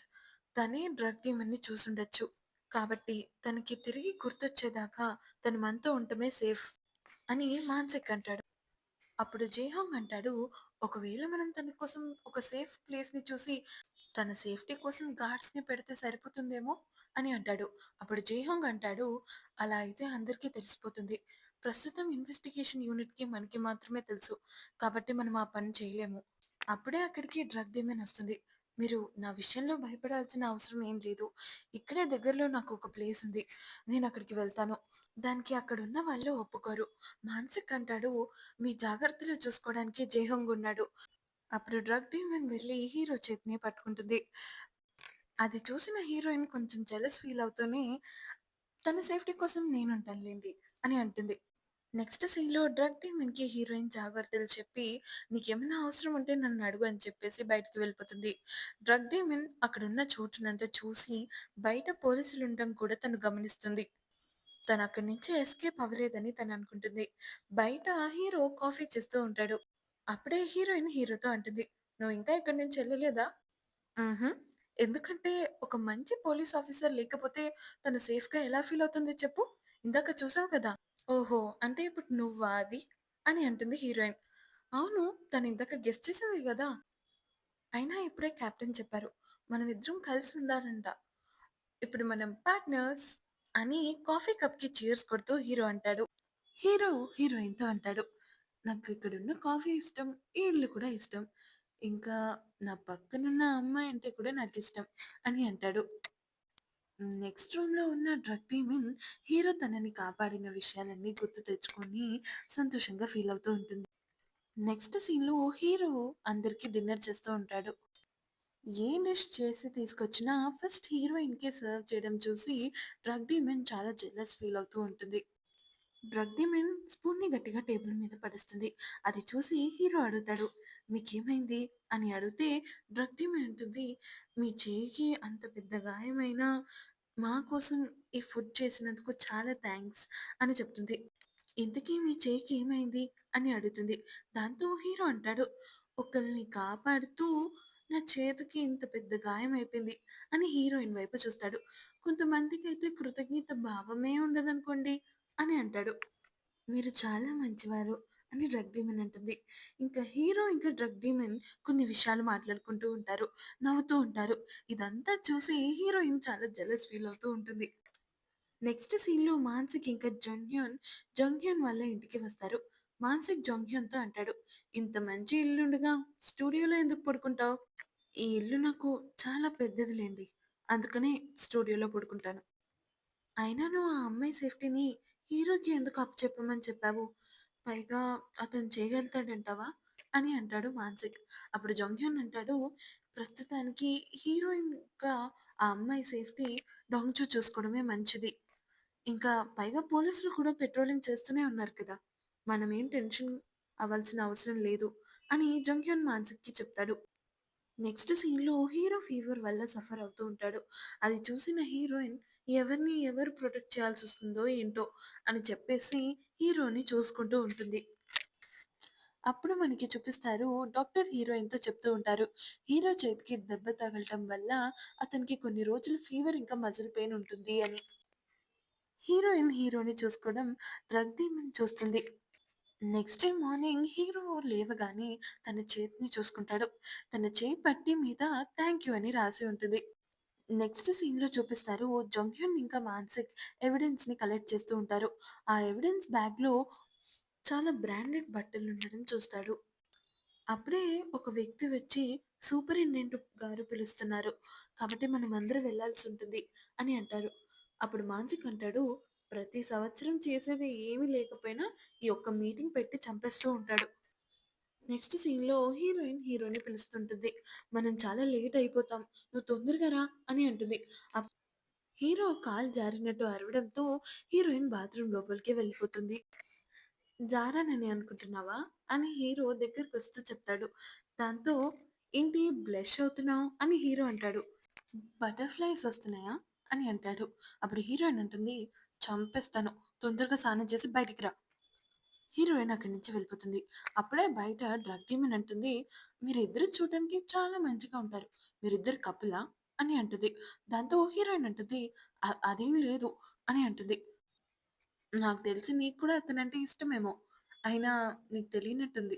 తనే డ్రగ్ డీమన్‌ని చూసుండొచ్చు. కాబట్టి తనకి తిరిగి గుర్తొచ్చేదాకా తను మనతో ఉండటమే సేఫ్ అని మాన్సిక్ అంటాడు. అప్పుడు జేహాంగ్ అంటాడు, "ఒకవేళ మనం తన కోసం ఒక సేఫ్ ప్లేస్‌ని చూసి, తన సేఫ్టీ కోసం గార్డ్స్‌ని పెడితే సరిపోతుందేమో" అని అంటాడు. అప్పుడు జేహాంగ్ అంటాడు, "అలా అయితే అందరికీ తెలిసిపోతుంది. ప్రస్తుతం ఇన్వెస్టిగేషన్ యూనిట్‌కి మనకి మాత్రమే తెలుసు. కాబట్టి మనం ఆ పని చేయలేము." అప్పుడే అక్కడికి డ్రగ్ డీమన్ వస్తుంది. "మీరు నా విషయంలో భయపడాల్సిన అవసరం ఏం లేదు. ఇక్కడే దగ్గరలో నాకు ఒక ప్లేస్ ఉంది. నేను అక్కడికి వెళ్తాను." దానికి అక్కడున్న వాళ్ళు ఒప్పుకోరు. మాన్సిక్ అంటాడు, "మీ జాగ్రత్తలు చూసుకోవడానికి జేహంగ్ ఉన్నాడు." అప్పుడు డ్రగ్ డీమన్ వెళ్ళి హీరో చేతిని పట్టుకుంటుంది. అది చూసిన హీరోయిన్ కొంచెం జెలస్ ఫీల్ అవుతూనే, "తన సేఫ్టీ కోసం నేనుంటానులెండి" అని అంటుంది. నెక్స్ట్ సీన్‌లో డ్రగ్ డీమన్‌కి హీరోయిన్ జాగ్రత్తలు చెప్పి, "నీకేమైనా అవసరం ఉంటే నన్నడుగు" అని చెప్పేసి బయటికి వెళ్ళిపోతుంది. డ్రగ్ డీమన్ అక్కడున్న చోటునంతా చూసి, బయట పోలీసులుండడం కూడా తను గమనిస్తుంది. తనక్కడి నుంచి ఎస్కేప్ అవ్వలేదని తననుకుంటుంది. బయట హీరో కాఫీ చేస్తూ ఉంటాడు. అప్పుడే హీరోయిన్ హీరోతో అంటుంది, "నువ్వింకా ఇక్కడి నుంచి ఎళ్ళలేదా?" "హుహు. ఎందుకంటే ఒక మంచి పోలీస్ ఆఫీసర్ లేకపోతే తను సేఫ్‌గా ఎలా ఫీల్ అవుతుంది చెప్పు? ఇందాక చూసావు కదా!" "ఓహో! అంటే ఇప్పుడు నువ్వా అది?" అని అంటుంది హీరోయిన్. "అవును. తనిందాక గెస్ చేసింది గదా! అయినా ఇప్పుడే కెప్టెన్ చెప్పారు. మనమిద్దరం కలిసి ఉండాలంట. ఇప్పుడు మనం పార్ట్నర్స్" అని కాఫీ కప్‌కి చీర్స్ కొడుతూ హీరో అంటాడు. హీరో హీరోయిన్‌తో అంటాడు, "నాకు ఇక్కడున్న కాఫీ ఇష్టం. ఈ ఇల్లు కూడా ఇష్టం. ఇంకా నా పక్కనున్న అమ్మాయి అంటే కూడా నాకిష్టం" అని అంటాడు. నెక్స్ట్ రూమ్‌లో ఉన్న డ్రగ్ డీమన్ హీరో తనని కాపాడిన విషయాలన్నీ గుర్తు తెచ్చుకొని సంతోషంగా ఫీల్ అవుతూ ఉంటుంది. నెక్స్ట్ సీన్‌లో హీరో అందరికి డిన్నర్ చేస్తూ ఉంటాడు. ఏ డిష్ చేసి తీసుకొచ్చినా ఫస్ట్ హీరోయిన్‌కే సర్వ్ చేయడం చూసి డ్రగ్ డీమన్ చాలా జెలస్ ఫీల్ అవుతూ ఉంటుంది. డ్రగ్ డీమన్ స్పూన్‌ని గట్టిగా టేబుల్ మీద పడేస్తుంది. అది చూసి హీరో అడుగుతాడు, "మీకేమైంది?" అని అడిగితే డ్రగ్ డీమన్ అంటుంది, "మీ చెయ్యికి అంత పెద్ద గాయమైనా మా కోసం ఈ ఫుడ్ చేసినందుకు చాలా థాంక్స్" అని చెప్తుంది. "ఇంతకీ మీ చెయ్యికి ఏమైంది?" అని అడుగుతుంది. దాంతో హీరో అంటాడు, "ఒకళ్ళని కాపాడుతూ నా చేతికి ఇంత పెద్ద గాయమైపోయింది" అని హీరోయిన్ వైపు చూస్తాడు. "కొంతమందికైతే కృతజ్ఞత భావమే ఉండదనుకోండి" అని అంటాడు. "మీరు చాలా మంచివారు" అని డ్రగ్ డీమన్ అంటుంది. ఇంకా హీరో ఇంకా డ్రగ్ డీమన్ కొన్ని విషయాలు మాట్లాడుకుంటూ ఉంటారు. నవ్వుతూ ఉంటారు. ఇదంతా చూసి హీరోయిన్ చాలా జెలస్ ఫీల్ అవుతూ ఉంటుంది. నెక్స్ట్ సీన్‌లో మాన్సిక్ ఇంకా జంగ్‌హ్యున్ వాళ్ళ ఇంటికి వస్తారు. మాన్సిక్ జంగ్‌హ్యున్‌తో అంటాడు, "ఇంత మంచి ఇల్లుండగా స్టూడియోలో ఎందుకు పడుకుంటావు? ఈ ఇల్లు నాకు చాలా పెద్దదిలెండి. అందుకనే స్టూడియోలో పడుకుంటాను. అయినా నువ్వు ఆ అమ్మాయి సేఫ్టీని హీరోకి ఎందుకు అప్పచెప్పమని చెప్పావు? పైగా అతను చేయగలుగుతాడంటావా?" అని అంటాడు మాన్సిక్. అప్పుడు జంగ్‌హ్యున్ అంటాడు, "ప్రస్తుతానికి హీరోయిన్‌గా ఆ అమ్మాయి సేఫ్టీ డోంగ్‌చూ చూసుకోవడమే మంచిది. ఇంకా పైగా పోలీసులు కూడా పెట్రోలింగ్ చేస్తూనే ఉన్నారు కదా! మనమేం టెన్షన్ అవ్వాల్సిన అవసరం లేదు" అని జంగ్‌హ్యున్ మాన్సిక్‌కి చెప్తాడు. నెక్స్ట్ సీన్‌లో హీరో ఫీవర్ వల్ల సఫర్ అవుతూ ఉంటాడు. అది చూసిన హీరోయిన్ ఎవరిని ఎవరు ప్రొటెక్ట్ చేయాల్సొస్తుందో ఏంటో అని చెప్పేసి హీరోని చూసుకుంటూ ఉంటుంది. అప్పుడు మనకి చూపిస్తారు, డాక్టర్ హీరోయిన్‌తో చెప్తూ ఉంటారు. హీరో చేతికి దెబ్బ తగలటం వల్ల అతనికి కొన్ని రోజులు ఫీవర్ ఇంకా మజిల్ పెయిన్ ఉంటుంది అని. హీరోయిన్ హీరోని చూసుకోవడం డ్రగ్ డీమన్ చూస్తుంది. నెక్స్ట్ డే మార్నింగ్ హీరో లేవగానే తన చేతిని చూసుకుంటాడు. తన చేయి పట్టి మీద థాంక్ యూ అని రాసి ఉంటుంది. నెక్స్ట్ సీన్‌లో చూపిస్తారు, జంగ్‌హ్యున్ ఇంకా మాన్సిక్ ఎవిడెన్స్‌ని కలెక్ట్ చేస్తూ ఉంటారు. ఆ ఎవిడెన్స్ బ్యాగ్‌లో చాలా బ్రాండెడ్ బట్టలుండడం చూస్తాడు. అప్పుడే ఒక వ్యక్తి వచ్చి, "సూపరింటెండెంట్ గారు పిలుస్తున్నారు. కాబట్టి మనమందరం వెళ్ళాల్సుంటుంది" అని అంటారు. అప్పుడు మాన్సిక్ అంటాడు, "ప్రతి సంవత్సరం చేసేది ఏమీ లేకపోయినా ఈ ఒక్క మీటింగ్ పెట్టి చంపేస్తూ ఉంటాడు." నెక్స్ట్ సీన్‌లో హీరోయిన్ హీరోని పిలుస్తుంటుంది. "మనం చాలా లేట్ అయిపోతాం. నువ్వు తొందరగా రా" అని అంటుంది. హీరో కాలు జారినట్టు అరవడంతో హీరోయిన్ బాత్రూమ్ లోపలికి వెళ్ళిపోతుంది. "జారానని అనుకుంటున్నావా?" అని హీరో దగ్గరకొస్తూ చెప్తాడు. దాంతో "ఏంటి బ్లష్ అవుతున్నావు?" అని హీరో అంటాడు. "బటర్‌ఫ్లైస్ వస్తున్నాయా?" అని అంటాడు. అప్పుడు హీరోయిన్ అంటుంది, "చంపేస్తాను. తొందరగా స్నానం చేసి బయటికి రా." హీరోయిన్ అక్కడి నుంచి వెళ్ళిపోతుంది. అప్పుడే బయట డ్రగ్ డీమన్ అంటుంది, "మీరిద్దరు చూడటానికి చాలా మంచిగా ఉంటారు. మీరిద్దరు కపులా?" అని అంటుంది. దాంతో హీరోయిన్ అంటుంది, అదేం లేదు" అని అంటుంది. "నాకు తెలిసి నీకు కూడా అతనంటే ఇష్టమేమో. అయినా నీకు తెలియనట్టుంది.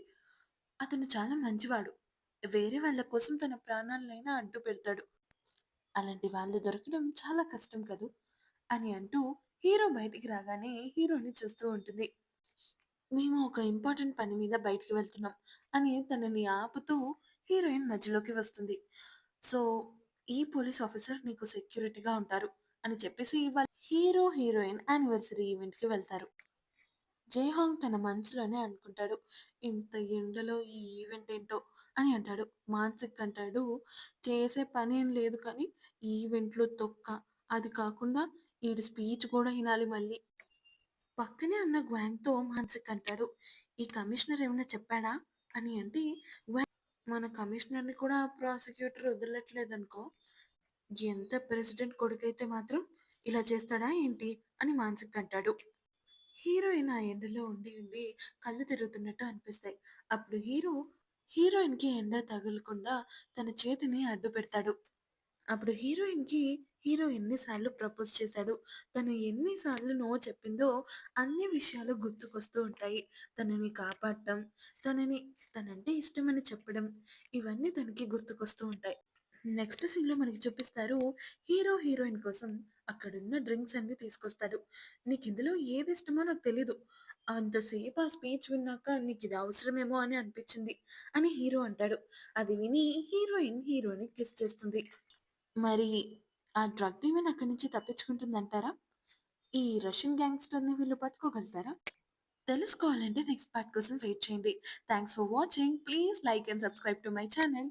అతను చాలా మంచివాడు. వేరే వాళ్ళ కోసం తన ప్రాణాలనైనా అడ్డు పెడతాడు. అలాంటి వాళ్ళు దొరకడం చాలా కష్టం కదూ" అని అంటూ హీరో బయటికి రాగానే హీరోని చూస్తూ ఉంటుంది. "మేము ఒక ఇంపార్టెంట్ పని మీద బయటికి వెళ్తున్నాం" అని తనని ఆపుతూ హీరోయిన్ మధ్యలోకి వస్తుంది. "సో, ఈ పోలీస్ ఆఫీసర్ నీకు సెక్యూరిటీగా ఉంటారు" అని చెప్పేసి హీరో, హీరోయిన్ యానివర్సరీ ఈవెంట్‌కి వెళ్తారు. జైహాంగ్ తన మనసులోనే అనుకుంటాడు, "ఇంత ఎండలో ఈ ఈవెంట్ ఏంటో" అని అంటాడు. మాన్సిక్ అంటాడు, "చేసే పనేం లేదు కానీ ఈవెంట్‌లో తొక్క. అది కాకుండా ఈడి స్పీచ్ కూడా ఇనాలి మళ్ళీ." పక్కనే ఉన్న గ్వాంగ్‌తో మాన్సిక్ అంటాడు, "ఈ కమిషనర్ ఏమన్నా చెప్పాడా?" అని అంటే గ్వాంగ్, "మన కమిషనర్‌ని కూడా ప్రాసిక్యూటర్ వదలట్లేదనుకో. ఎంత ప్రెసిడెంట్ కొడుకైతే మాత్రం ఇలా చేస్తాడా ఏంటి?" అని మాన్సిక్ అంటాడు. హీరోయిన్ ఆ ఎండలో ఉండి ఉండి కళ్ళు తిరుగుతున్నట్టు అనిపిస్తాయి. అప్పుడు హీరోయిన్‌కి ఎండ తగలకుండా తన చేతిని అడ్డు పెడతాడు. అప్పుడు హీరోయిన్‌కి హీరో ఎన్ని సార్లు ప్రపోజ్ చేశాడు, తను ఎన్ని సార్లు నో చెప్పిందో అన్ని విషయాలు గుర్తుకొస్తూ ఉంటాయి. తనని కాపాడటం, తనని తనంటే ఇష్టమని చెప్పడం, ఇవన్నీ తనకి గుర్తుకొస్తూ ఉంటాయి. నెక్స్ట్ సీన్‌లో మనకి చూపిస్తారు, హీరో హీరోయిన్ కోసం అక్కడున్న డ్రింక్స్ అన్నీ తీసుకొస్తాడు. "నీకిందులో ఏదిష్టమో నాకు తెలీదు. అంతసేపు ఆ స్పీచ్ విన్నాక నీకిది అవసరమేమో అని అనిపిచ్చింది" అని హీరో అంటాడు. అది విని హీరోయిన్ హీరోని కిస్ చేస్తుంది. మరి ఆ డ్రగ్ డీమన్ అక్కడి నుంచి తప్పించుకుంటుందంటారా? ఈ రష్యన్ గ్యాంగ్‌స్టర్‌ని వీళ్ళు పట్టుకోగలుగుతారా? తెలుసుకోవాలంటే నెక్స్ట్ పార్ట్ కోసం వెయిట్ చేయండి. Thanks for watching. Please like and subscribe to my channel.